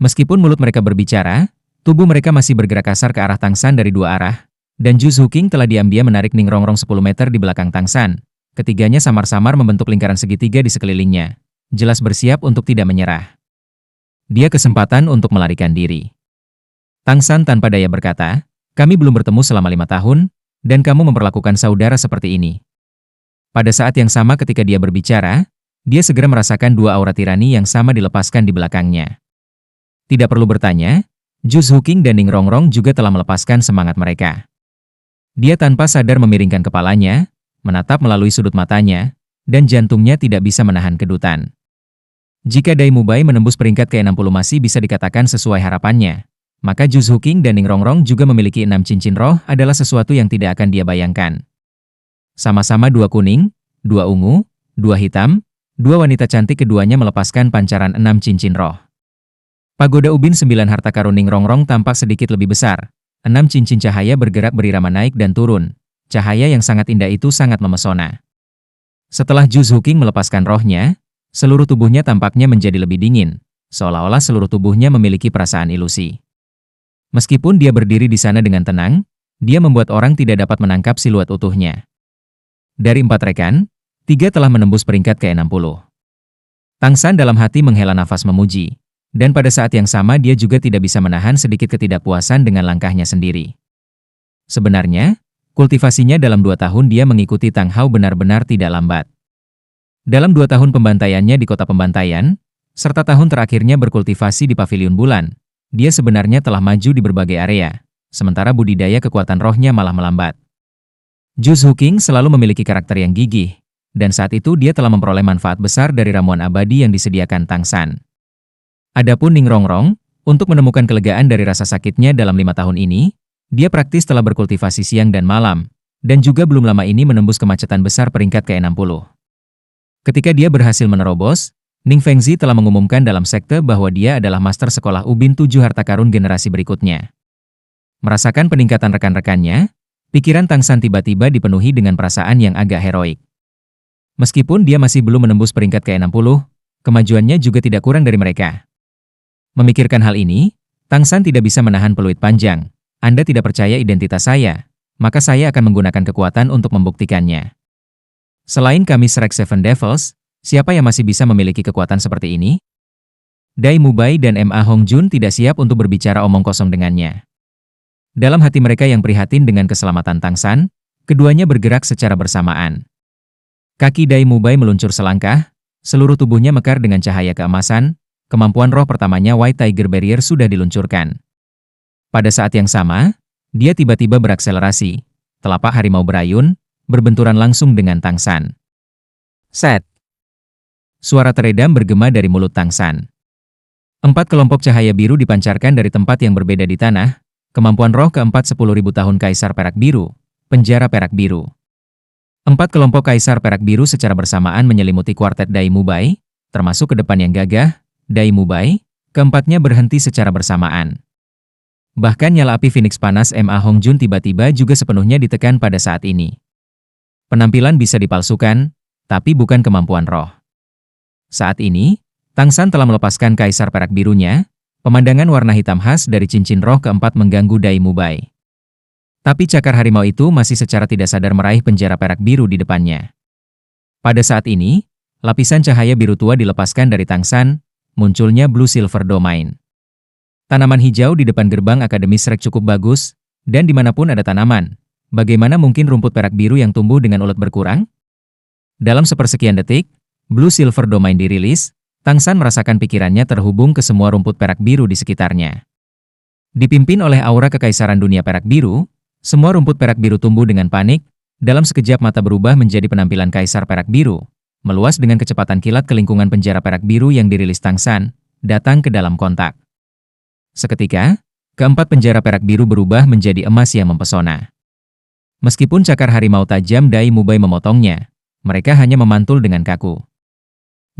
Meskipun mulut mereka berbicara, tubuh mereka masih bergerak kasar ke arah Tang San dari dua arah, dan Ju Zuqing telah diam-diam menarik Ning Rongrong 10 meter di belakang Tang San. Ketiganya samar-samar membentuk lingkaran segitiga di sekelilingnya, jelas bersiap untuk tidak menyerah. Dia kesempatan untuk melarikan diri. Tang San tanpa daya berkata, "Kami belum bertemu selama 5 tahun, dan kamu memperlakukan saudara seperti ini." Pada saat yang sama ketika dia berbicara, dia segera merasakan dua aura tirani yang sama dilepaskan di belakangnya. Tidak perlu bertanya, Ju Zuqing dan Ning Rongrong juga telah melepaskan semangat mereka. Dia tanpa sadar memiringkan kepalanya, menatap melalui sudut matanya, dan jantungnya tidak bisa menahan kedutan. Jika Dai Mubai menembus peringkat ke-60 masih bisa dikatakan sesuai harapannya, maka Ju Zuqing dan Ning Rongrong juga memiliki 6 cincin roh adalah sesuatu yang tidak akan dia bayangkan. Sama-sama 2 kuning, 2 ungu, 2 hitam, 2 wanita cantik keduanya melepaskan pancaran 6 cincin roh. Pagoda ubin 9 harta karun Ning Rongrong tampak sedikit lebih besar. 6 cincin cahaya bergerak berirama naik dan turun. Cahaya yang sangat indah itu sangat memesona. Setelah Ju Zuqing melepaskan rohnya, seluruh tubuhnya tampaknya menjadi lebih dingin, seolah-olah seluruh tubuhnya memiliki perasaan ilusi. Meskipun dia berdiri di sana dengan tenang, dia membuat orang tidak dapat menangkap siluet utuhnya. Dari 4 rekan, 3 telah menembus peringkat ke-60. Tang San dalam hati menghela nafas memuji. Dan pada saat yang sama dia juga tidak bisa menahan sedikit ketidakpuasan dengan langkahnya sendiri. Sebenarnya, kultivasinya dalam 2 tahun dia mengikuti Tang Hao benar-benar tidak lambat. Dalam 2 tahun pembantaiannya di kota pembantaian, serta tahun terakhirnya berkultivasi di Paviliun Bulan, dia sebenarnya telah maju di berbagai area, sementara budidaya kekuatan rohnya malah melambat. Ju Zuqing selalu memiliki karakter yang gigih, dan saat itu dia telah memperoleh manfaat besar dari ramuan abadi yang disediakan Tang San. Adapun Ning Rongrong, untuk menemukan kelegaan dari rasa sakitnya dalam 5 tahun ini, dia praktis telah berkultivasi siang dan malam, dan juga belum lama ini menembus kemacetan besar peringkat ke-60. Ketika dia berhasil menerobos, Ning Fengzi telah mengumumkan dalam sekte bahwa dia adalah master sekolah ubin 7 harta karun generasi berikutnya. Merasakan peningkatan rekan-rekannya, pikiran Tang San tiba-tiba dipenuhi dengan perasaan yang agak heroik. Meskipun dia masih belum menembus peringkat ke-60, kemajuannya juga tidak kurang dari mereka. Memikirkan hal ini, Tang San tidak bisa menahan peluit panjang. Anda tidak percaya identitas saya, maka saya akan menggunakan kekuatan untuk membuktikannya. Selain kami Shrek Seven Devils, siapa yang masih bisa memiliki kekuatan seperti ini? Dai Mubai dan Ma Hongjun tidak siap untuk berbicara omong kosong dengannya. Dalam hati mereka yang prihatin dengan keselamatan Tang San, keduanya bergerak secara bersamaan. Kaki Dai Mubai meluncur selangkah, seluruh tubuhnya mekar dengan cahaya keemasan. Kemampuan roh pertamanya White Tiger Barrier sudah diluncurkan. Pada saat yang sama, dia tiba-tiba berakselerasi. Telapak harimau berayun, berbenturan langsung dengan Tang San. Set! Suara teredam bergema dari mulut Tang San. 4 kelompok cahaya biru dipancarkan dari tempat yang berbeda di tanah. Kemampuan roh keempat 10.000 tahun Kaisar Perak Biru, penjara perak biru. 4 kelompok Kaisar Perak Biru secara bersamaan menyelimuti kuartet Dai Mubai, termasuk ke depan yang gagah, Dai Mubai, keempatnya berhenti secara bersamaan. Bahkan nyala api Phoenix panas Ma Hongjun tiba-tiba juga sepenuhnya ditekan pada saat ini. Penampilan bisa dipalsukan, tapi bukan kemampuan roh. Saat ini, Tang San telah melepaskan Kaisar Perak Birunya, pemandangan warna hitam khas dari cincin roh keempat mengganggu Dai Mubai. Tapi cakar harimau itu masih secara tidak sadar meraih penjara perak biru di depannya. Pada saat ini, lapisan cahaya biru tua dilepaskan dari Tang San, munculnya Blue Silver Domain. Tanaman hijau di depan gerbang Akademi Shrek cukup bagus, dan dimanapun ada tanaman, bagaimana mungkin rumput perak biru yang tumbuh dengan ulet berkurang? Dalam sepersekian detik, Blue Silver Domain dirilis, Tang San merasakan pikirannya terhubung ke semua rumput perak biru di sekitarnya. Dipimpin oleh aura kekaisaran dunia perak biru, semua rumput perak biru tumbuh dengan panik, dalam sekejap mata berubah menjadi penampilan Kaisar Perak Biru. Meluas dengan kecepatan kilat ke lingkungan penjara perak biru yang dirilis Tang San, datang ke dalam kontak. Seketika, keempat penjara perak biru berubah menjadi emas yang mempesona. Meskipun cakar harimau tajam Dai Mubai memotongnya, mereka hanya memantul dengan kaku.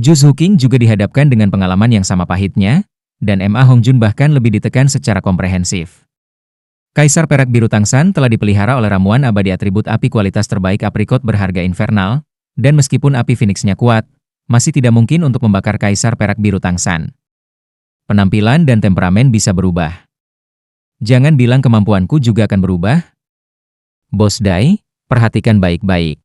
Ju Zuqing juga dihadapkan dengan pengalaman yang sama pahitnya, dan Ma Hongjun bahkan lebih ditekan secara komprehensif. Kaisar Perak Biru Tang San telah dipelihara oleh ramuan abadi atribut api kualitas terbaik aprikot berharga infernal, dan meskipun api Phoenix-nya kuat, masih tidak mungkin untuk membakar Kaisar Perak Biru Tang San. Penampilan dan temperamen bisa berubah. Jangan bilang kemampuanku juga akan berubah. Bos Dai, perhatikan baik-baik.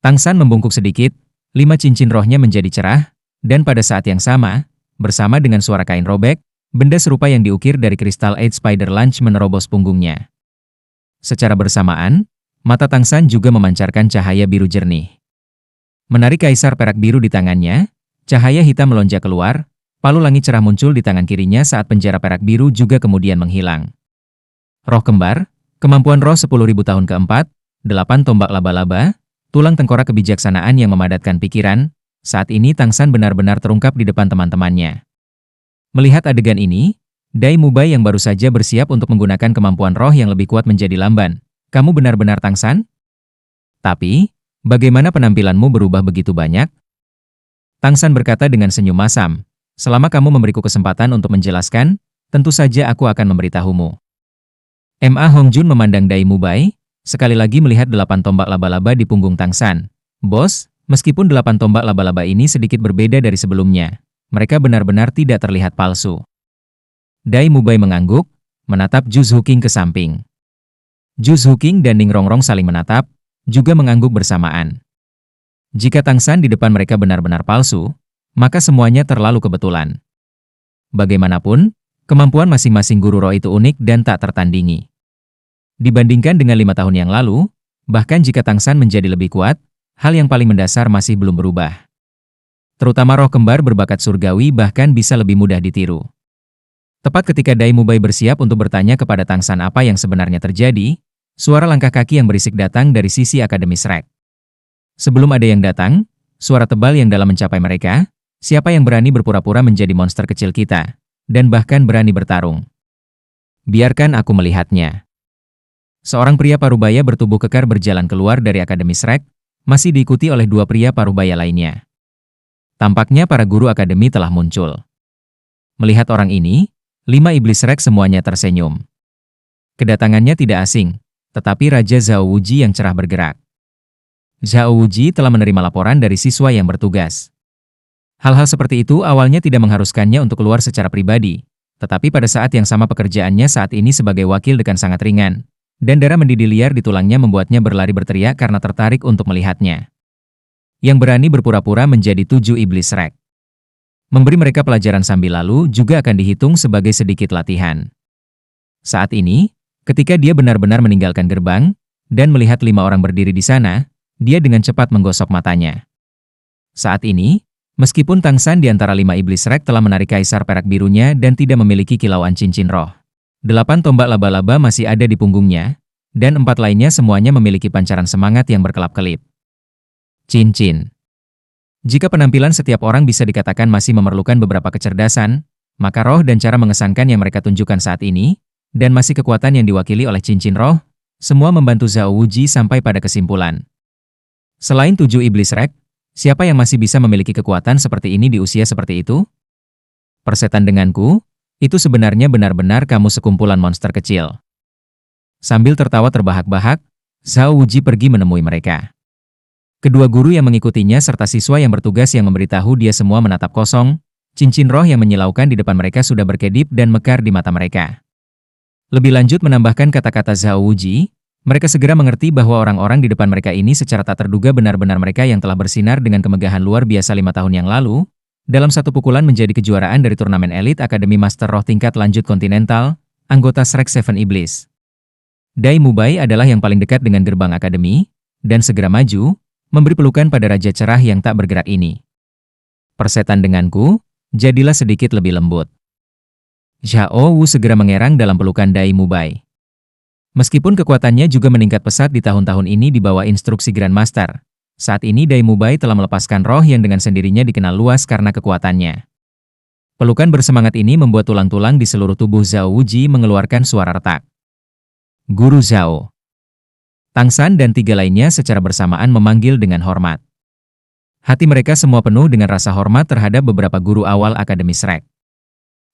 Tang San membungkuk sedikit, 5 cincin rohnya menjadi cerah, dan pada saat yang sama, bersama dengan suara kain robek, benda serupa yang diukir dari kristal Eight Spider Lunch menerobos punggungnya. Secara bersamaan, mata Tang San juga memancarkan cahaya biru jernih. Menarik kaisar perak biru di tangannya, cahaya hitam melonjak keluar, palu langit cerah muncul di tangan kirinya saat penjara perak biru juga kemudian menghilang. Roh kembar, kemampuan roh 10.000 tahun keempat, 8 tombak laba-laba, tulang tengkorak kebijaksanaan yang memadatkan pikiran, saat ini Tang San benar-benar terungkap di depan teman-temannya. Melihat adegan ini, Dai Mubai yang baru saja bersiap untuk menggunakan kemampuan roh yang lebih kuat menjadi lamban. Kamu benar-benar Tang San? Tapi, bagaimana penampilanmu berubah begitu banyak? Tang San berkata dengan senyum masam. Selama kamu memberiku kesempatan untuk menjelaskan, tentu saja aku akan memberitahumu. Ma Hongjun memandang Dai Mubai, sekali lagi melihat 8 tombak laba-laba di punggung Tang San. Bos, meskipun 8 tombak laba-laba ini sedikit berbeda dari sebelumnya, mereka benar-benar tidak terlihat palsu. Dai Mubai mengangguk, menatap Ju Zhuqing ke samping. Ju Zhuqing dan Ning Rongrong saling menatap, juga mengangguk bersamaan. Jika Tang San di depan mereka benar-benar palsu, maka semuanya terlalu kebetulan. Bagaimanapun, kemampuan masing-masing guru roh itu unik dan tak tertandingi. Dibandingkan dengan 5 tahun yang lalu, bahkan jika Tang San menjadi lebih kuat, hal yang paling mendasar masih belum berubah. Terutama roh kembar berbakat surgawi bahkan bisa lebih mudah ditiru. Tepat ketika Dai Mubai bersiap untuk bertanya kepada Tang San apa yang sebenarnya terjadi, suara langkah kaki yang berisik datang dari sisi Akademi Shrek. Sebelum ada yang datang, suara tebal yang dalam mencapai mereka. Siapa yang berani berpura-pura menjadi monster kecil kita, dan bahkan berani bertarung? Biarkan aku melihatnya. Seorang pria parubaya bertubuh kekar berjalan keluar dari Akademi Shrek, masih diikuti oleh 2 pria parubaya lainnya. Tampaknya para guru akademi telah muncul. Melihat orang ini, 5 iblis Shrek semuanya tersenyum. Kedatangannya tidak asing, tetapi Raja Zhao Wuji yang cerah bergerak. Zhao Wuji telah menerima laporan dari siswa yang bertugas. Hal-hal seperti itu awalnya tidak mengharuskannya untuk keluar secara pribadi, tetapi pada saat yang sama pekerjaannya saat ini sebagai wakil dekan sangat ringan, dan darah mendidih liar di tulangnya membuatnya berlari berteriak karena tertarik untuk melihatnya. Yang berani berpura-pura menjadi 7 iblis Shrek. Memberi mereka pelajaran sambil lalu juga akan dihitung sebagai sedikit latihan. Saat ini, ketika dia benar-benar meninggalkan gerbang, dan melihat 5 orang berdiri di sana, dia dengan cepat menggosok matanya. Saat ini, meskipun Tang San di antara 5 iblis Shrek telah menarik kaisar perak birunya dan tidak memiliki kilauan cincin roh, 8 tombak laba-laba masih ada di punggungnya, dan 4 lainnya semuanya memiliki pancaran semangat yang berkelap-kelip. Cincin. Jika penampilan setiap orang bisa dikatakan masih memerlukan beberapa kecerdasan, maka roh dan cara mengesankan yang mereka tunjukkan saat ini, dan masih kekuatan yang diwakili oleh cincin roh, semua membantu Zhao Wuji sampai pada kesimpulan. Selain 7 iblis Shrek, siapa yang masih bisa memiliki kekuatan seperti ini di usia seperti itu? Persetan denganku, itu sebenarnya benar-benar kamu sekumpulan monster kecil. Sambil tertawa terbahak-bahak, Zhao Wuji pergi menemui mereka. Kedua guru yang mengikutinya serta siswa yang bertugas yang memberitahu dia semua menatap kosong, cincin roh yang menyilaukan di depan mereka sudah berkedip dan mekar di mata mereka. Lebih lanjut menambahkan kata-kata Zhao Wuji, mereka segera mengerti bahwa orang-orang di depan mereka ini secara tak terduga benar-benar mereka yang telah bersinar dengan kemegahan luar biasa 5 tahun yang lalu, dalam satu pukulan menjadi kejuaraan dari turnamen elit Akademi Master Roh tingkat lanjut kontinental, anggota Shrek Seven Iblis. Dai Mubai adalah yang paling dekat dengan gerbang akademi, dan segera maju, memberi pelukan pada Raja Cerah yang tak bergerak ini. Persetan denganku, jadilah sedikit lebih lembut. Zhao Wu segera mengerang dalam pelukan Dai Mubai. Meskipun kekuatannya juga meningkat pesat di tahun-tahun ini di bawah instruksi Grandmaster, saat ini Dai Mubai telah melepaskan roh yang dengan sendirinya dikenal luas karena kekuatannya. Pelukan bersemangat ini membuat tulang-tulang di seluruh tubuh Zhao Wuji mengeluarkan suara retak. Guru Zhao. Tang San dan 3 lainnya secara bersamaan memanggil dengan hormat. Hati mereka semua penuh dengan rasa hormat terhadap beberapa guru awal Akademi Shrek.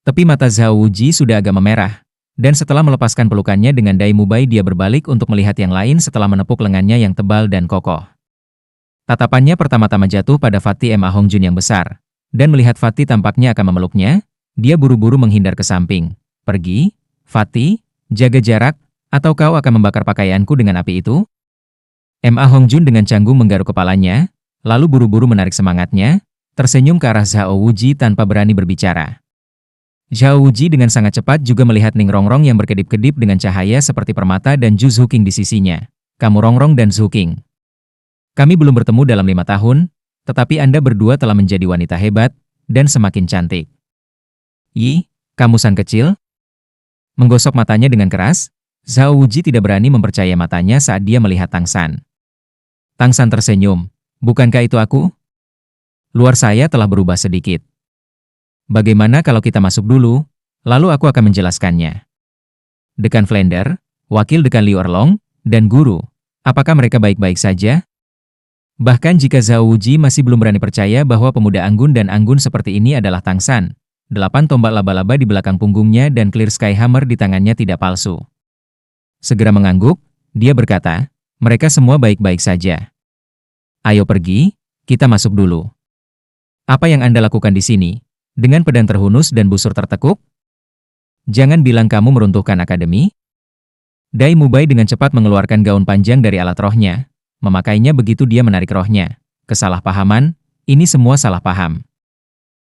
Tapi mata Zhao Wuji sudah agak memerah, dan setelah melepaskan pelukannya dengan Dai Mubai dia berbalik untuk melihat yang lain setelah menepuk lengannya yang tebal dan kokoh. Tatapannya pertama-tama jatuh pada Fatih Ma Hongjun yang besar, dan melihat Fatih tampaknya akan memeluknya, Dia buru-buru menghindar ke samping. Pergi, Fatih, jaga jarak, atau kau akan membakar pakaianku dengan api itu? Ma Hongjun dengan canggung menggaruk kepalanya, lalu buru-buru menarik semangatnya, tersenyum ke arah Zhao Wuji tanpa berani berbicara. Zhao Wuji dengan sangat cepat juga melihat Ning Rongrong yang berkedip-kedip dengan cahaya seperti permata dan Zhu Zuqing di sisinya. Kamu Rongrong dan Zuqing. Kami belum bertemu dalam 5 tahun, tetapi Anda berdua telah menjadi wanita hebat, dan semakin cantik. Yi, kamu san kecil? Menggosok matanya dengan keras, Zhao Wuji tidak berani mempercayai matanya saat dia melihat Tang San. Tang San tersenyum. Bukankah itu aku? Luar saya telah berubah sedikit. Bagaimana kalau kita masuk dulu, lalu aku akan menjelaskannya. Dekan Flender, wakil dekan Liu Erlong, dan guru, apakah mereka baik-baik saja? Bahkan jika Zhao Wuji masih belum berani percaya bahwa pemuda anggun dan anggun seperti ini adalah Tang San, 8 tombak laba-laba di belakang punggungnya dan Clear Sky Hammer di tangannya tidak palsu. Segera mengangguk, dia berkata, mereka semua baik-baik saja. Ayo pergi, kita masuk dulu. Apa yang Anda lakukan di sini? Dengan pedang terhunus dan busur tertekuk? Jangan bilang kamu meruntuhkan akademi. Dai Mubai dengan cepat mengeluarkan gaun panjang dari alat rohnya, memakainya begitu dia menarik rohnya. Kesalahpahaman, ini semua salah paham.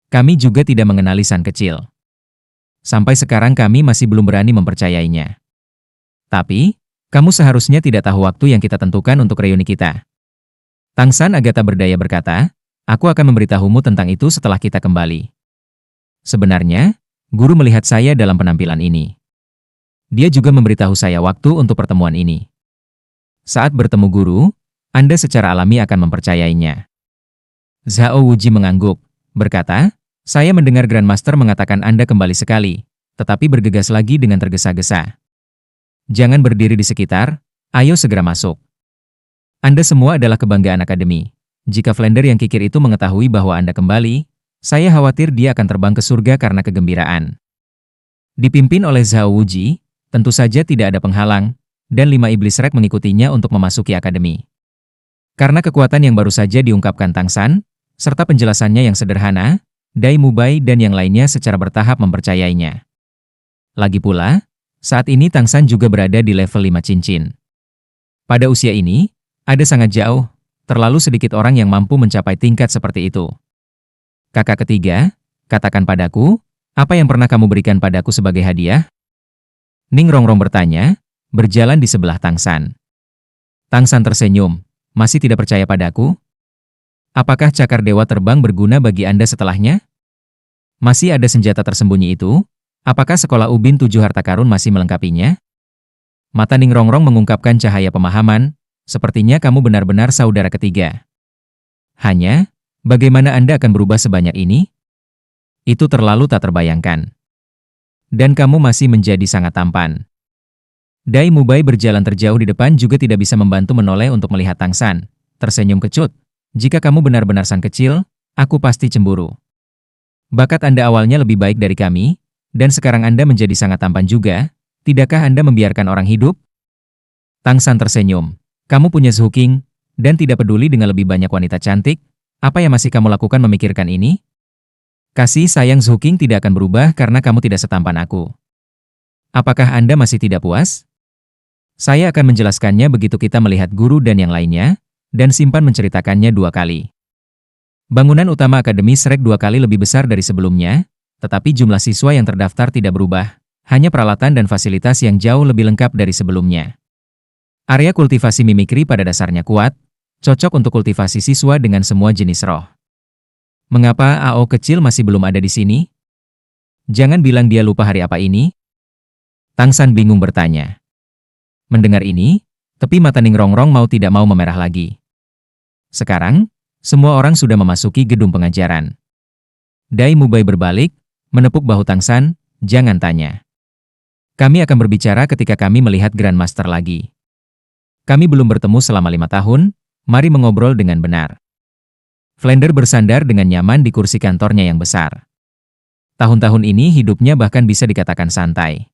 Kami juga tidak mengenali San kecil. Sampai sekarang kami masih belum berani mempercayainya. Tapi, kamu seharusnya tidak tahu waktu yang kita tentukan untuk reuni kita. Tang San agak tak berdaya berkata, aku akan memberitahumu tentang itu setelah kita kembali. Sebenarnya, guru melihat saya dalam penampilan ini. Dia juga memberitahu saya waktu untuk pertemuan ini. Saat bertemu guru, Anda secara alami akan mempercayainya. Zhao Wuji mengangguk, berkata, saya mendengar Grandmaster mengatakan Anda kembali sekali, tetapi bergegas lagi dengan tergesa-gesa. Jangan berdiri di sekitar, ayo segera masuk. Anda semua adalah kebanggaan akademi. Jika Flender yang kikir itu mengetahui bahwa Anda kembali, saya khawatir dia akan terbang ke surga karena kegembiraan. Dipimpin oleh Zhao Wuji, tentu saja tidak ada penghalang, dan 5 iblis rek mengikutinya untuk memasuki akademi. Karena kekuatan yang baru saja diungkapkan Tang San, serta penjelasannya yang sederhana, Dai Mubai dan yang lainnya secara bertahap mempercayainya. Lagi pula, saat ini Tang San juga berada di level 5 cincin. Pada usia ini, ada sangat jauh, terlalu sedikit orang yang mampu mencapai tingkat seperti itu. Kakak ketiga, katakan padaku, apa yang pernah kamu berikan padaku sebagai hadiah? Ning Rongrong bertanya, berjalan di sebelah Tang San. Tang San tersenyum, masih tidak percaya padaku? Apakah cakar dewa terbang berguna bagi Anda setelahnya? Masih ada senjata tersembunyi itu? Apakah sekolah Ubin 7 harta karun masih melengkapinya? Mata Ning Rongrong mengungkapkan cahaya pemahaman, sepertinya kamu benar-benar saudara ketiga. Hanya, bagaimana Anda akan berubah sebanyak ini? Itu terlalu tak terbayangkan. Dan kamu masih menjadi sangat tampan. Dai Mubai berjalan terjauh di depan juga tidak bisa membantu menoleh untuk melihat Tang San. Tersenyum kecut. Jika kamu benar-benar San kecil, aku pasti cemburu. Bakat Anda awalnya lebih baik dari kami, dan sekarang Anda menjadi sangat tampan juga. Tidakkah Anda membiarkan orang hidup? Tang San tersenyum. Kamu punya Zuqing, dan tidak peduli dengan lebih banyak wanita cantik, apa yang masih kamu lakukan memikirkan ini? Kasih sayang Zuqing tidak akan berubah karena kamu tidak setampan aku. Apakah Anda masih tidak puas? Saya akan menjelaskannya begitu kita melihat guru dan yang lainnya, dan simpan menceritakannya 2 kali. Bangunan utama Akademi Shrek 2 kali lebih besar dari sebelumnya, tetapi jumlah siswa yang terdaftar tidak berubah, hanya peralatan dan fasilitas yang jauh lebih lengkap dari sebelumnya. Area kultivasi mimikri pada dasarnya kuat, cocok untuk kultivasi siswa dengan semua jenis roh. Mengapa AO kecil masih belum ada di sini? Jangan bilang dia lupa hari apa ini? Tang San bingung bertanya. Mendengar ini, tepi mata Ning Rongrong mau tidak mau memerah lagi. Sekarang, semua orang sudah memasuki gedung pengajaran. Dai Mubai berbalik, menepuk bahu Tang San, jangan tanya. Kami akan berbicara ketika kami melihat Grandmaster lagi. Kami belum bertemu selama 5 tahun, mari mengobrol dengan benar. Flender bersandar dengan nyaman di kursi kantornya yang besar. Tahun-tahun ini hidupnya bahkan bisa dikatakan santai.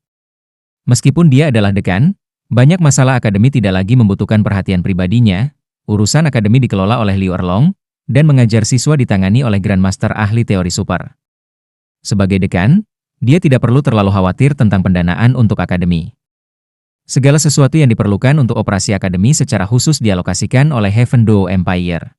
Meskipun dia adalah dekan, banyak masalah akademi tidak lagi membutuhkan perhatian pribadinya, urusan akademi dikelola oleh Liu Erlong, dan mengajar siswa ditangani oleh Grandmaster ahli teori super. Sebagai dekan, dia tidak perlu terlalu khawatir tentang pendanaan untuk akademi. Segala sesuatu yang diperlukan untuk operasi akademi secara khusus dialokasikan oleh Heaven Dou Empire.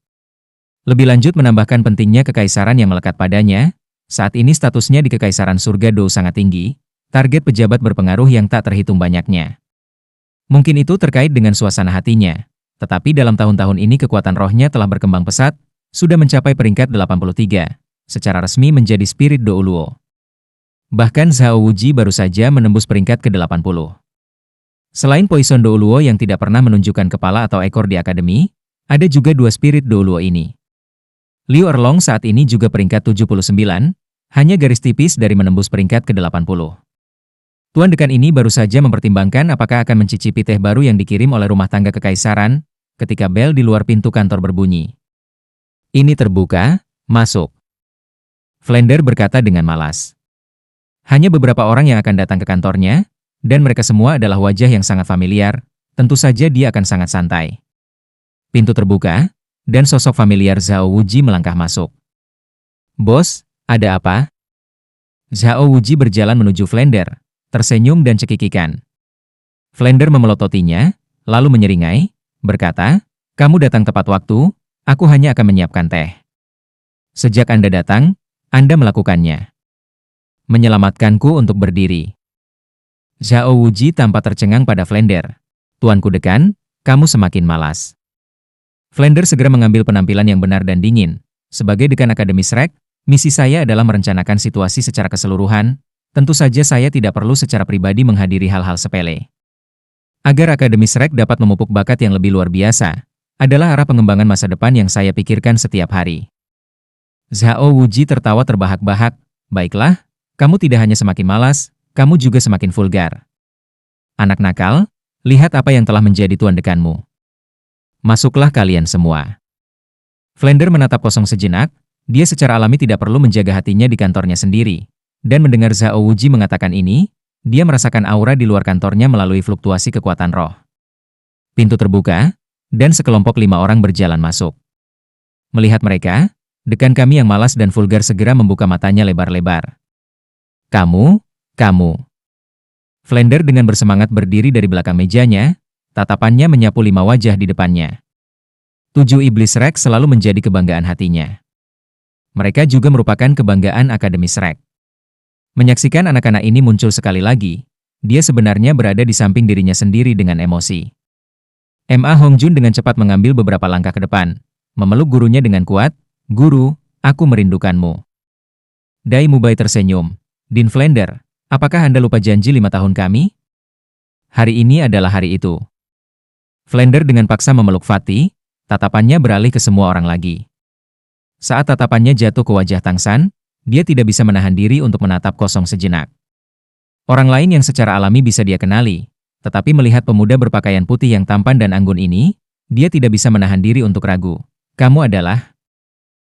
Lebih lanjut menambahkan pentingnya kekaisaran yang melekat padanya, saat ini statusnya di kekaisaran surga Dou sangat tinggi, target pejabat berpengaruh yang tak terhitung banyaknya. Mungkin itu terkait dengan suasana hatinya, tetapi dalam tahun-tahun ini kekuatan rohnya telah berkembang pesat, sudah mencapai peringkat 83, secara resmi menjadi spirit Dou Luo. Bahkan Zhao Wuji baru saja menembus peringkat ke-80. Selain Poison Dou Luo yang tidak pernah menunjukkan kepala atau ekor di akademi, ada juga dua spirit Dou Luo ini. Liu Erlong saat ini juga peringkat 79, hanya garis tipis dari menembus peringkat ke-80. Tuan Dekan ini baru saja mempertimbangkan apakah akan mencicipi teh baru yang dikirim oleh rumah tangga kekaisaran, ketika bel di luar pintu kantor berbunyi. Ini terbuka, masuk. Flender berkata dengan malas. Hanya beberapa orang yang akan datang ke kantornya, dan mereka semua adalah wajah yang sangat familiar, tentu saja dia akan sangat santai. Pintu terbuka, dan sosok familiar Zhao Wuji melangkah masuk. Bos, ada apa? Zhao Wuji berjalan menuju Flender, tersenyum dan cekikikan. Flender memelototinya, lalu menyeringai, berkata, kamu datang tepat waktu, aku hanya akan menyiapkan teh. Sejak Anda datang, Anda melakukannya. Menyelamatkanku untuk berdiri. Zhao Wuji tampak tercengang pada Flender. Tuanku Dekan, kamu semakin malas. Flender segera mengambil penampilan yang benar dan dingin. Sebagai Dekan Akademi Shrek, misi saya adalah merencanakan situasi secara keseluruhan. Tentu saja saya tidak perlu secara pribadi menghadiri hal-hal sepele. Agar Akademi Shrek dapat memupuk bakat yang lebih luar biasa, adalah arah pengembangan masa depan yang saya pikirkan setiap hari. Zhao Wuji tertawa terbahak-bahak. Baiklah, kamu tidak hanya semakin malas, kamu juga semakin vulgar. Anak nakal, lihat apa yang telah menjadi tuan dekanmu. Masuklah kalian semua. Flender menatap kosong sejenak, dia secara alami tidak perlu menjaga hatinya di kantornya sendiri. Dan mendengar Zhao Wuji mengatakan ini, dia merasakan aura di luar kantornya melalui fluktuasi kekuatan roh. Pintu terbuka, dan sekelompok 5 orang berjalan masuk. Melihat mereka, dekan kami yang malas dan vulgar segera membuka matanya lebar-lebar. Kamu. Flender dengan bersemangat berdiri dari belakang mejanya, tatapannya menyapu 5 wajah di depannya. 7 iblis Shrek selalu menjadi kebanggaan hatinya. Mereka juga merupakan kebanggaan Akademi Shrek. Menyaksikan anak-anak ini muncul sekali lagi, dia sebenarnya berada di samping dirinya sendiri dengan emosi. Ma Hongjun dengan cepat mengambil beberapa langkah ke depan, memeluk gurunya dengan kuat, Guru, aku merindukanmu. Dai Mubai tersenyum. Din Flender, apakah Anda lupa janji 5 tahun kami? Hari ini adalah hari itu. Flender dengan paksa memeluk Fatih, tatapannya beralih ke semua orang lagi. Saat tatapannya jatuh ke wajah Tang San, dia tidak bisa menahan diri untuk menatap kosong sejenak. Orang lain yang secara alami bisa dia kenali, tetapi melihat pemuda berpakaian putih yang tampan dan anggun ini, dia tidak bisa menahan diri untuk ragu. Kamu adalah...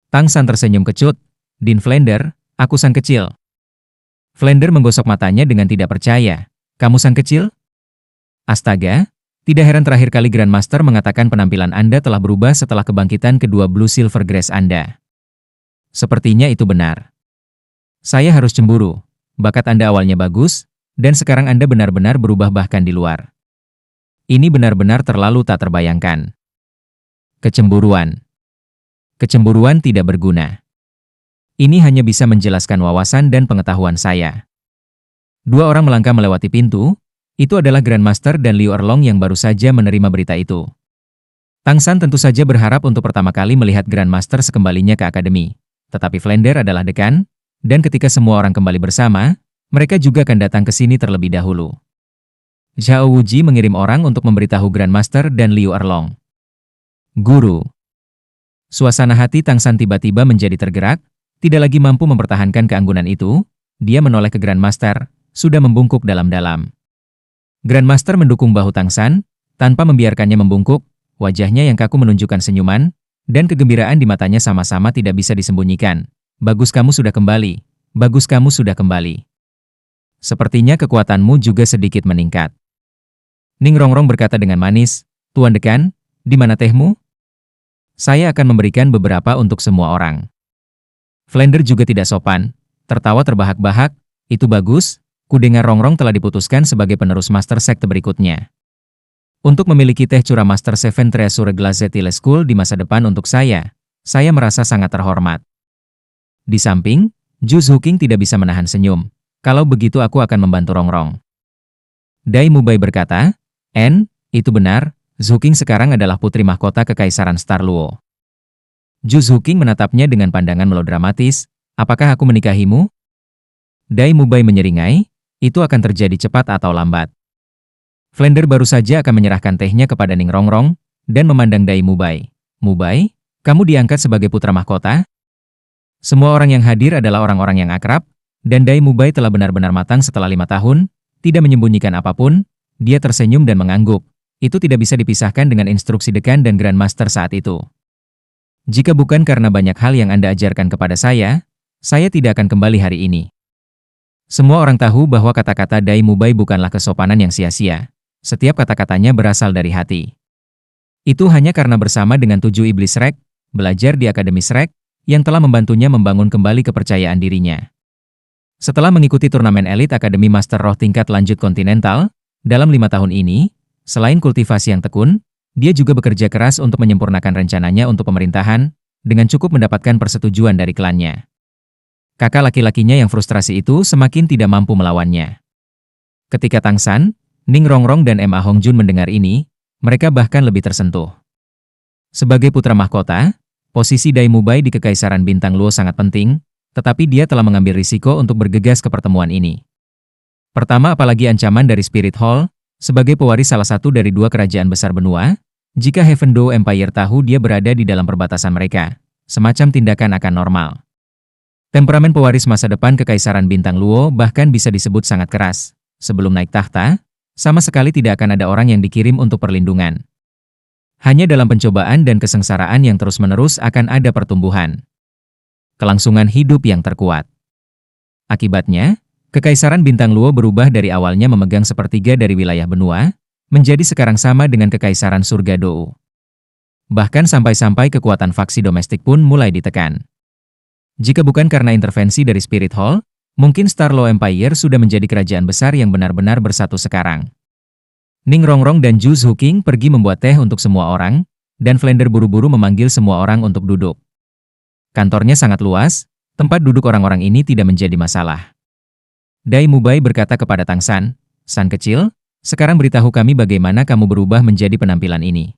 Tang San tersenyum kecut. Din Flender, aku sang kecil. Flender menggosok matanya dengan tidak percaya. Kamu sang kecil? Astaga, tidak heran terakhir kali Grandmaster mengatakan penampilan Anda telah berubah setelah kebangkitan kedua Blue Silver Grace Anda. Sepertinya itu benar. Saya harus cemburu. Bakat Anda awalnya bagus, dan sekarang Anda benar-benar berubah bahkan di luar. Ini benar-benar terlalu tak terbayangkan. Kecemburuan. Kecemburuan tidak berguna. Ini hanya bisa menjelaskan wawasan dan pengetahuan saya. 2 orang melangkah melewati pintu, itu adalah Grandmaster dan Liu Erlong yang baru saja menerima berita itu. Tang San tentu saja berharap untuk pertama kali melihat Grandmaster sekembalinya ke akademi. Tetapi Flender adalah dekan, dan ketika semua orang kembali bersama, mereka juga akan datang ke sini terlebih dahulu. Zhao Wuji mengirim orang untuk memberitahu Grandmaster dan Liu Erlong. Guru. Suasana hati Tang San tiba-tiba menjadi tergerak. Tidak lagi mampu mempertahankan keanggunan itu, dia menoleh ke Grandmaster, sudah membungkuk dalam-dalam. Grandmaster mendukung bahu Tang San, tanpa membiarkannya membungkuk, wajahnya yang kaku menunjukkan senyuman, dan kegembiraan di matanya sama-sama tidak bisa disembunyikan. Bagus kamu sudah kembali, bagus kamu sudah kembali. Sepertinya kekuatanmu juga sedikit meningkat. Ning Rongrong berkata dengan manis, Tuan Dekan, di mana tehmu? Saya akan memberikan beberapa untuk semua orang. Flender juga tidak sopan. Tertawa terbahak-bahak, itu bagus, ku dengar Rongrong telah diputuskan sebagai penerus Master Sekte berikutnya. Untuk memiliki teh curah Master Seven Treasure Glazetile School di masa depan untuk saya merasa sangat terhormat. Di samping, Ju Zuking tidak bisa menahan senyum. Kalau begitu aku akan membantu Rongrong. Dai Mubai berkata, itu benar, Zuking sekarang adalah putri mahkota Kekaisaran Star Luo. Ju Zuking menatapnya dengan pandangan melodramatis, apakah aku menikahimu? Dai Mubai menyeringai, itu akan terjadi cepat atau lambat. Flender baru saja akan menyerahkan tehnya kepada Ning Rongrong, dan memandang Dai Mubai. Mubai, kamu diangkat sebagai putra mahkota? Semua orang yang hadir adalah orang-orang yang akrab, dan Dai Mubai telah benar-benar matang setelah 5 tahun, tidak menyembunyikan apapun, dia tersenyum dan mengangguk. Itu tidak bisa dipisahkan dengan instruksi dekan dan Grandmaster saat itu. Jika bukan karena banyak hal yang Anda ajarkan kepada saya tidak akan kembali hari ini. Semua orang tahu bahwa kata-kata Dai Mubai bukanlah kesopanan yang sia-sia. Setiap kata-katanya berasal dari hati. Itu hanya karena bersama dengan 7 iblis Shrek, belajar di Akademi Shrek, yang telah membantunya membangun kembali kepercayaan dirinya. Setelah mengikuti turnamen elit Akademi Master Roh tingkat lanjut kontinental, dalam 5 tahun ini, selain kultivasi yang tekun, dia juga bekerja keras untuk menyempurnakan rencananya untuk pemerintahan, dengan cukup mendapatkan persetujuan dari klannya. Kakak laki-lakinya yang frustrasi itu semakin tidak mampu melawannya. Ketika Tang San, Ning Rongrong dan Ma Hongjun mendengar ini, mereka bahkan lebih tersentuh. Sebagai putra mahkota, posisi Dai Mubai di Kekaisaran Bintang Luo sangat penting, tetapi dia telah mengambil risiko untuk bergegas ke pertemuan ini. Pertama, apalagi ancaman dari Spirit Hall, sebagai pewaris salah satu dari 2 kerajaan besar benua, jika Heaven Dou Empire tahu dia berada di dalam perbatasan mereka, semacam tindakan akan normal. Temperamen pewaris masa depan Kekaisaran Bintang Luo bahkan bisa disebut sangat keras. Sebelum naik tahta, sama sekali tidak akan ada orang yang dikirim untuk perlindungan. Hanya dalam pencobaan dan kesengsaraan yang terus-menerus akan ada pertumbuhan. Kelangsungan hidup yang terkuat. Akibatnya, Kekaisaran Bintang Luo berubah dari awalnya memegang sepertiga dari wilayah benua, menjadi sekarang sama dengan Kekaisaran Surga Dou. Bahkan sampai-sampai kekuatan faksi domestik pun mulai ditekan. Jika bukan karena intervensi dari Spirit Hall, mungkin Star Luo Empire sudah menjadi kerajaan besar yang benar-benar bersatu sekarang. Ning Rongrong dan Ju Zuking pergi membuat teh untuk semua orang, dan Flender buru-buru memanggil semua orang untuk duduk. Kantornya sangat luas, tempat duduk orang-orang ini tidak menjadi masalah. Dai Mubai berkata kepada Tang San, "San kecil, sekarang beritahu kami bagaimana kamu berubah menjadi penampilan ini.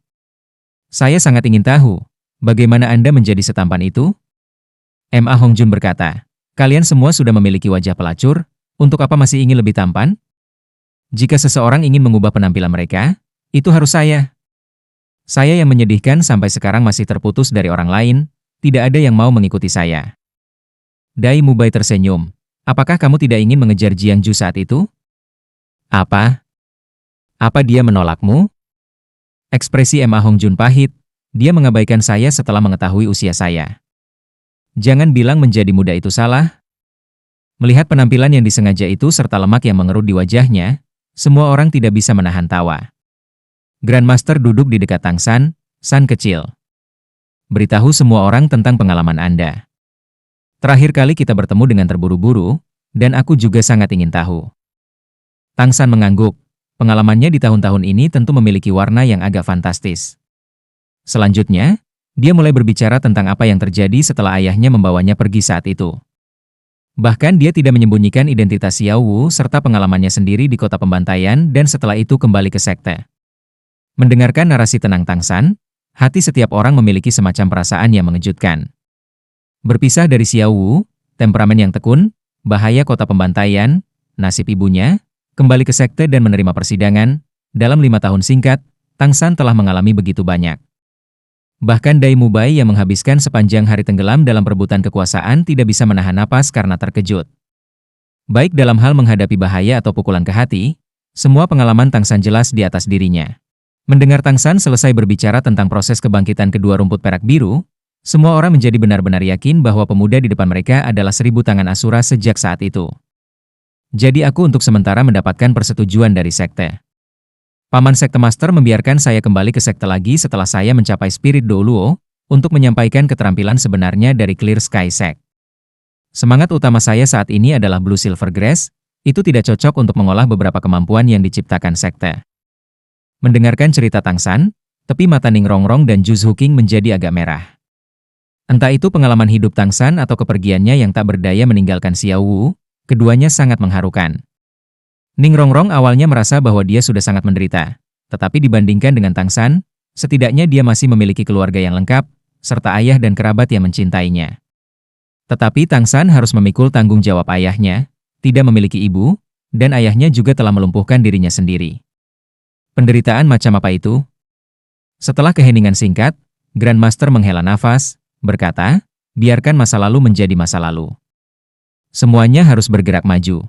Saya sangat ingin tahu, bagaimana Anda menjadi setampan itu?" Ma Hongjun berkata, "Kalian semua sudah memiliki wajah pelacur, untuk apa masih ingin lebih tampan? Jika seseorang ingin mengubah penampilan mereka, itu harus saya. Saya yang menyedihkan sampai sekarang masih terputus dari orang lain, tidak ada yang mau mengikuti saya." Dai Mubai tersenyum. "Apakah kamu tidak ingin mengejar Jiang Ju saat itu?" "Apa? Apa dia menolakmu?" Ekspresi Ma Hongjun pahit, dia mengabaikan saya setelah mengetahui usia saya. Jangan bilang menjadi muda itu salah. Melihat penampilan yang disengaja itu serta lemak yang mengerut di wajahnya, semua orang tidak bisa menahan tawa. Grandmaster duduk di dekat Tang San, "San kecil. Beritahu semua orang tentang pengalaman Anda. Terakhir kali kita bertemu dengan terburu-buru, dan aku juga sangat ingin tahu." Tang San mengangguk. Pengalamannya di tahun-tahun ini tentu memiliki warna yang agak fantastis. Selanjutnya, dia mulai berbicara tentang apa yang terjadi setelah ayahnya membawanya pergi saat itu. Bahkan dia tidak menyembunyikan identitas Xiao Wu serta pengalamannya sendiri di kota pembantaian dan setelah itu kembali ke sekte. Mendengarkan narasi tenang Tang San, hati setiap orang memiliki semacam perasaan yang mengejutkan. Berpisah dari Xiao Wu, temperamen yang tekun, bahaya kota pembantaian, nasib ibunya, kembali ke sekte dan menerima persidangan, dalam 5 tahun singkat, Tang San telah mengalami begitu banyak. Bahkan Dai Mubai yang menghabiskan sepanjang hari tenggelam dalam perebutan kekuasaan tidak bisa menahan napas karena terkejut. Baik dalam hal menghadapi bahaya atau pukulan ke hati, semua pengalaman Tang San jelas di atas dirinya. Mendengar Tang San selesai berbicara tentang proses kebangkitan kedua rumput perak biru, semua orang menjadi benar-benar yakin bahwa pemuda di depan mereka adalah 1000 tangan Asura sejak saat itu. Jadi aku untuk sementara mendapatkan persetujuan dari sekte. Paman Sekte Master membiarkan saya kembali ke sekte lagi setelah saya mencapai Spirit Dou Luo untuk menyampaikan keterampilan sebenarnya dari Clear Sky Sect. Semangat utama saya saat ini adalah Blue Silver Grass, itu tidak cocok untuk mengolah beberapa kemampuan yang diciptakan sekte. Mendengarkan cerita Tang San, tepi mata Ning Rongrong dan Ju Zhuqing menjadi agak merah. Entah itu pengalaman hidup Tang San atau kepergiannya yang tak berdaya meninggalkan Xiao Wu, keduanya sangat mengharukan. Ning Rongrong awalnya merasa bahwa dia sudah sangat menderita, tetapi dibandingkan dengan Tang San, setidaknya dia masih memiliki keluarga yang lengkap, serta ayah dan kerabat yang mencintainya. Tetapi Tang San harus memikul tanggung jawab ayahnya, tidak memiliki ibu, dan ayahnya juga telah melumpuhkan dirinya sendiri. Penderitaan macam apa itu? Setelah keheningan singkat, Grandmaster menghela nafas, berkata, biarkan masa lalu menjadi masa lalu. Semuanya harus bergerak maju.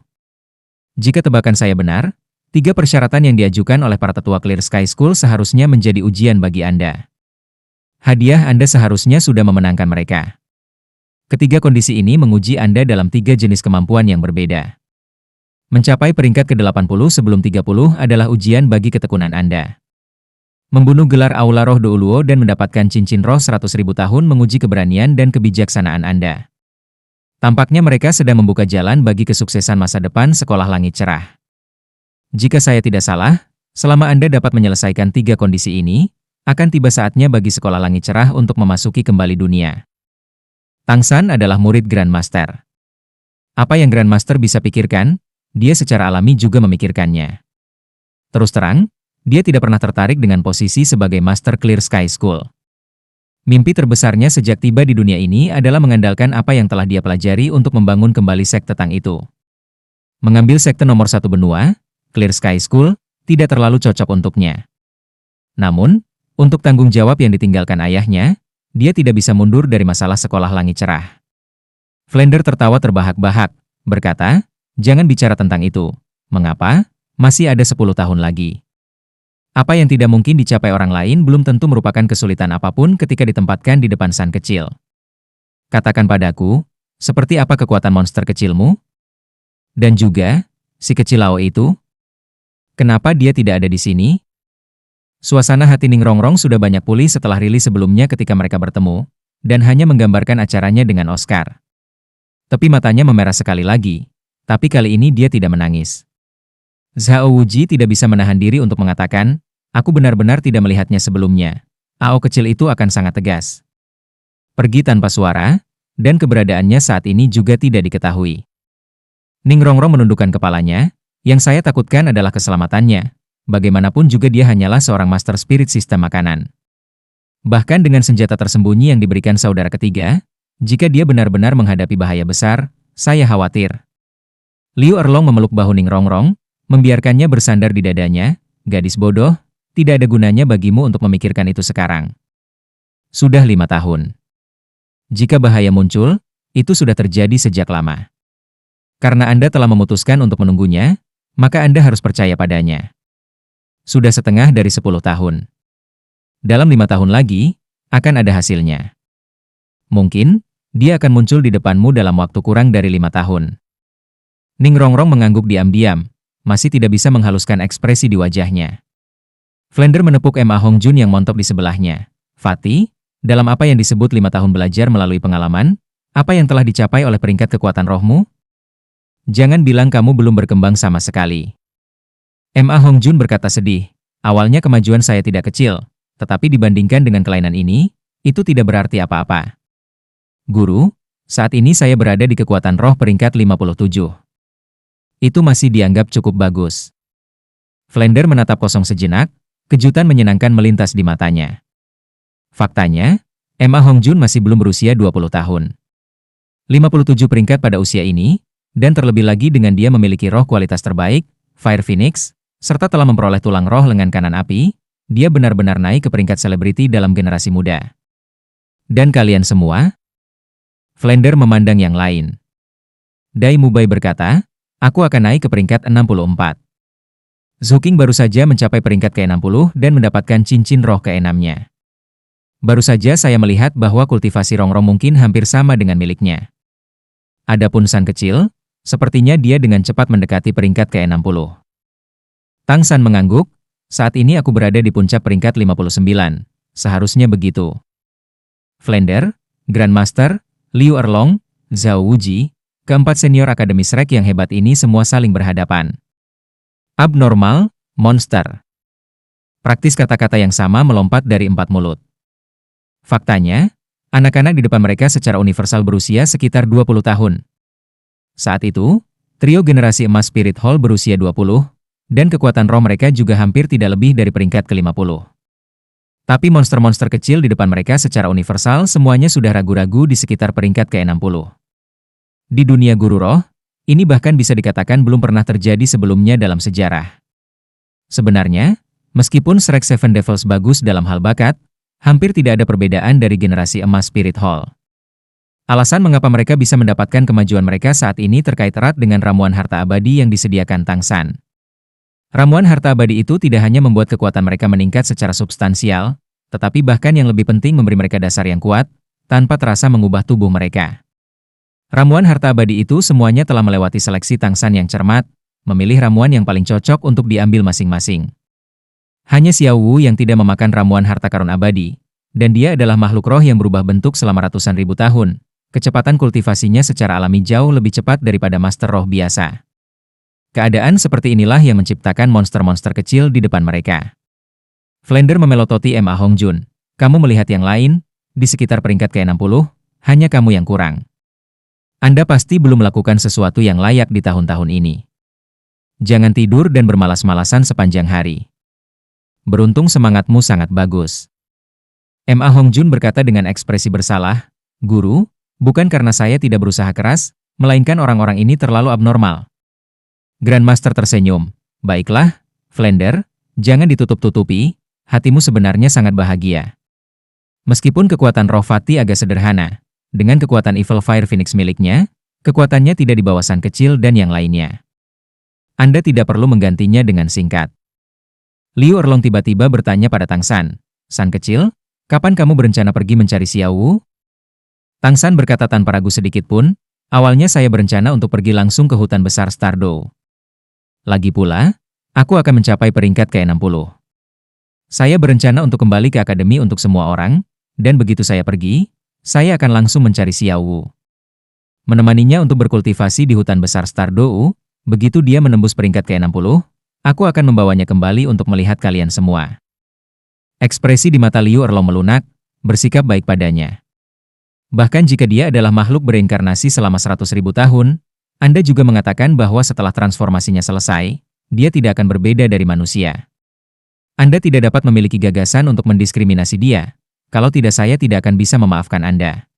Jika tebakan saya benar, 3 persyaratan yang diajukan oleh para tetua Clear Sky School seharusnya menjadi ujian bagi Anda. Hadiah Anda seharusnya sudah memenangkan mereka. Ketiga kondisi ini menguji Anda dalam 3 jenis kemampuan yang berbeda. Mencapai peringkat ke-80 sebelum 30 adalah ujian bagi ketekunan Anda. Membunuh gelar Aula Roh Douluo dan mendapatkan cincin roh 100.000 tahun menguji keberanian dan kebijaksanaan Anda. Tampaknya mereka sedang membuka jalan bagi kesuksesan masa depan sekolah langit cerah. Jika saya tidak salah, selama Anda dapat menyelesaikan 3 kondisi ini, akan tiba saatnya bagi sekolah langit cerah untuk memasuki kembali dunia. Tang San adalah murid Grandmaster. Apa yang Grandmaster bisa pikirkan, dia secara alami juga memikirkannya. Terus terang, dia tidak pernah tertarik dengan posisi sebagai Master Clear Sky School. Mimpi terbesarnya sejak tiba di dunia ini adalah mengandalkan apa yang telah dia pelajari untuk membangun kembali sekte Tang itu. Mengambil sekte nomor 1 benua, Clear Sky School, tidak terlalu cocok untuknya. Namun, untuk tanggung jawab yang ditinggalkan ayahnya, dia tidak bisa mundur dari masalah sekolah langit cerah. Flander tertawa terbahak-bahak, berkata, jangan bicara tentang itu. Mengapa? Masih ada 10 tahun lagi. Apa yang tidak mungkin dicapai orang lain belum tentu merupakan kesulitan apapun ketika ditempatkan di depan San kecil. Katakan padaku, seperti apa kekuatan monster kecilmu? Dan juga, si kecil Lao itu? Kenapa dia tidak ada di sini? Suasana hati Ning Rongrong sudah banyak pulih setelah rilis sebelumnya ketika mereka bertemu, dan hanya menggambarkan acaranya dengan Oscar. Tapi matanya memerah sekali lagi, tapi kali ini dia tidak menangis. Zhao Wuji tidak bisa menahan diri untuk mengatakan, aku benar-benar tidak melihatnya sebelumnya. Ao kecil itu akan sangat tegas. Pergi tanpa suara, dan keberadaannya saat ini juga tidak diketahui. Ning Rongrong menundukkan kepalanya, yang saya takutkan adalah keselamatannya. Bagaimanapun juga dia hanyalah seorang master spirit sistem makanan. Bahkan dengan senjata tersembunyi yang diberikan saudara ketiga, jika dia benar-benar menghadapi bahaya besar, saya khawatir. Liu Erlong memeluk bahu Ning Rongrong, membiarkannya bersandar di dadanya, gadis bodoh, tidak ada gunanya bagimu untuk memikirkan itu sekarang. Sudah 5 tahun. Jika bahaya muncul, itu sudah terjadi sejak lama. Karena Anda telah memutuskan untuk menunggunya, maka Anda harus percaya padanya. Sudah setengah dari 10 tahun. Dalam 5 tahun lagi, akan ada hasilnya. Mungkin, dia akan muncul di depanmu dalam waktu kurang dari 5 tahun. Ning Rongrong mengangguk diam-diam, masih tidak bisa menghaluskan ekspresi di wajahnya. Flander menepuk Emma Hongjun yang montop di sebelahnya. Fatih, dalam apa yang disebut 5 tahun belajar melalui pengalaman, apa yang telah dicapai oleh peringkat kekuatan rohmu? Jangan bilang kamu belum berkembang sama sekali. Emma Hongjun berkata sedih, awalnya kemajuan saya tidak kecil, tetapi dibandingkan dengan kelainan ini, itu tidak berarti apa-apa. Guru, saat ini saya berada di kekuatan roh peringkat 57. Itu masih dianggap cukup bagus. Flander menatap kosong sejenak, kejutan menyenangkan melintas di matanya. Faktanya, Emma Hongjun masih belum berusia 20 tahun. 57 peringkat pada usia ini, dan terlebih lagi dengan dia memiliki roh kualitas terbaik, Fire Phoenix, serta telah memperoleh tulang roh lengan kanan api, dia benar-benar naik ke peringkat selebriti dalam generasi muda. Dan kalian semua? Flander memandang yang lain. Dai Mubai berkata, aku akan naik ke peringkat 64. Zhuqing baru saja mencapai peringkat ke-60 dan mendapatkan cincin roh ke-6-nya. Baru saja saya melihat bahwa kultivasi Rongrong mungkin hampir sama dengan miliknya. Adapun San kecil, sepertinya dia dengan cepat mendekati peringkat ke-60. Tang San mengangguk, saat ini aku berada di puncak peringkat 59, seharusnya begitu. Flander, Grandmaster, Liu Erlong, Zhao Wuji, keempat senior Akademi Shrek yang hebat ini semua saling berhadapan. Abnormal, monster. Praktis kata-kata yang sama melompat dari empat mulut. Faktanya, anak-anak di depan mereka secara universal berusia sekitar 20 tahun. Saat itu, trio generasi emas Spirit Hall berusia 20, dan kekuatan roh mereka juga hampir tidak lebih dari peringkat ke-50. Tapi monster-monster kecil di depan mereka secara universal semuanya sudah ragu-ragu di sekitar peringkat ke-60. Di dunia guru roh, ini bahkan bisa dikatakan belum pernah terjadi sebelumnya dalam sejarah. Sebenarnya, meskipun Shrek Seven Devils bagus dalam hal bakat, hampir tidak ada perbedaan dari generasi emas Spirit Hall. Alasan mengapa mereka bisa mendapatkan kemajuan mereka saat ini terkait erat dengan ramuan harta abadi yang disediakan Tang San. Ramuan harta abadi itu tidak hanya membuat kekuatan mereka meningkat secara substansial, tetapi bahkan yang lebih penting memberi mereka dasar yang kuat, tanpa terasa mengubah tubuh mereka. Ramuan harta abadi itu semuanya telah melewati seleksi Tang San yang cermat, memilih ramuan yang paling cocok untuk diambil masing-masing. Hanya Xiao Wu yang tidak memakan ramuan harta karun abadi, dan dia adalah makhluk roh yang berubah bentuk selama ratusan ribu tahun. Kecepatan kultivasinya secara alami jauh lebih cepat daripada master roh biasa. Keadaan seperti inilah yang menciptakan monster-monster kecil di depan mereka. Flander memelototi Ma Hongjun. Kamu melihat yang lain, di sekitar peringkat ke-60, hanya kamu yang kurang. Anda pasti belum melakukan sesuatu yang layak di tahun-tahun ini. Jangan tidur dan bermalas-malasan sepanjang hari. Beruntung semangatmu sangat bagus. Ma Hongjun berkata dengan ekspresi bersalah, Guru, bukan karena saya tidak berusaha keras, melainkan orang-orang ini terlalu abnormal. Grandmaster tersenyum. Baiklah, Flander, jangan ditutup-tutupi, hatimu sebenarnya sangat bahagia. Meskipun kekuatan roh Fati agak sederhana, dengan kekuatan Evil Fire Phoenix miliknya, kekuatannya tidak di bawah San kecil dan yang lainnya. Anda tidak perlu menggantinya dengan singkat. Liu Erlong tiba-tiba bertanya pada Tang San, San kecil, kapan kamu berencana pergi mencari Xiao Wu? Tang San berkata tanpa ragu sedikit pun, awalnya saya berencana untuk pergi langsung ke hutan besar Stardew. Lagi pula, aku akan mencapai peringkat ke-60. Saya berencana untuk kembali ke akademi untuk semua orang, dan begitu saya pergi, saya akan langsung mencari Xiao Wu. Menemaninya untuk berkultivasi di hutan besar Stardew, begitu dia menembus peringkat ke-60, aku akan membawanya kembali untuk melihat kalian semua. Ekspresi di mata Liu Erlong melunak, bersikap baik padanya. Bahkan jika dia adalah makhluk bereinkarnasi selama 100.000 tahun, Anda juga mengatakan bahwa setelah transformasinya selesai, dia tidak akan berbeda dari manusia. Anda tidak dapat memiliki gagasan untuk mendiskriminasi dia, kalau tidak saya tidak akan bisa memaafkan Anda.